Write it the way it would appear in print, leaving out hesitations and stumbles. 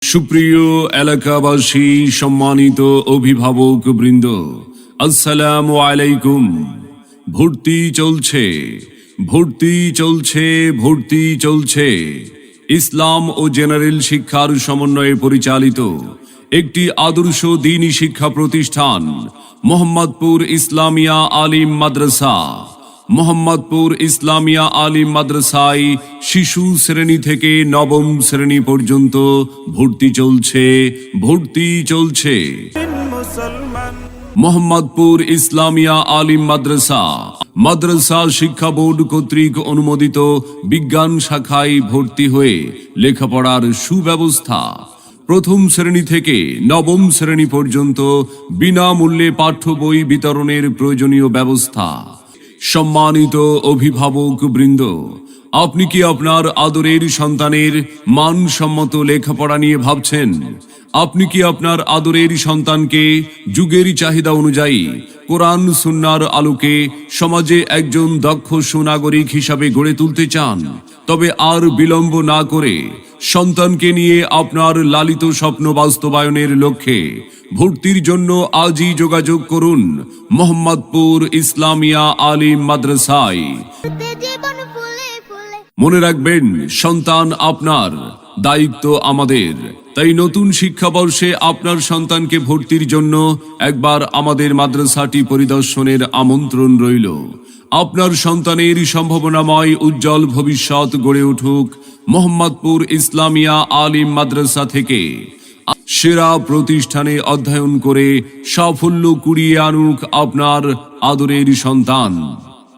সুপ্রিয় এলাকাবাসী, সম্মানিত অভিভাবক বৃন্দ, আসসালামু আলাইকুম। ভর্তি চলছে, ভর্তি চলছে, ভর্তি চলছে। ইসলাম ও জেনারেল শিক্ষার সমন্বয়ে পরিচালিত একটি আদর্শ দ্বীনি শিক্ষা প্রতিষ্ঠান মোহাম্মদপুর ইসলামিয়া আলিম মাদ্রাসা। মোহাম্মদপুর ইসলামিয়া আলিম মাদ্রাসায় শিশু শ্রেণী থেকে নবম শ্রেণী পর্যন্ত ভর্তি চলছে, ভর্তি চলছে। মোহাম্মদপুর ইসলামিয়া আলিম মাদ্রাসা মাদ্রাসা শিক্ষা বোর্ড কর্তৃক অনুমোদিত বিজ্ঞান শাখায় ভর্তি হয়ে লেখাপড়ার সুব্যবস্থা। প্রথম শ্রেণী থেকে নবম শ্রেণী পর্যন্ত বিনামূল্যে পাঠ্য বই বিতরণের প্রয়োজনীয় ব্যবস্থা। সম্মানিত অভিভাবক বৃন্দ, আপনি কি আপনার আদরের সন্তানের মানসম্মত লেখাপড়া নিয়ে ভাবছেন? আপনি কি আপনার আদরের সন্তানকে যুগের চাহিদা অনুযায়ী কোরআন সুন্নাহর আলোকে সমাজে একজন দক্ষ সুনাগরিক হিসাবে গড়ে তুলতে চান? তবে আর বিলম্ব না করে সন্তানকে নিয়ে আপনার লালিত স্বপ্ন বাস্তবায়নের লক্ষ্যে ভর্তির জন্য আজই যোগাযোগ করুন মোহাম্মদপুর ইসলামিয়া আলিম মাদ্রাসায়। মনে রাখবেন, সন্তান আপনার, দায়িত্ব আমাদের। তাই নতুন শিক্ষাবর্ষে আপনার সন্তানকে ভর্তির জন্য একবার আমাদের মাদ্রাসাটি পরিদর্শনের আমন্ত্রণ রইল। আপনার সন্তানের সম্ভাবনাময় উজ্জ্বল ভবিষ্যৎ গড়ে উঠুক মোহাম্মদপুর ইসলামিয়া আলিম মাদ্রাসা থেকে। সেরা প্রতিষ্ঠানে অধ্যয়ন করে সাফল্য কুড়িয়ে আনুক আপনার আদরের সন্তান।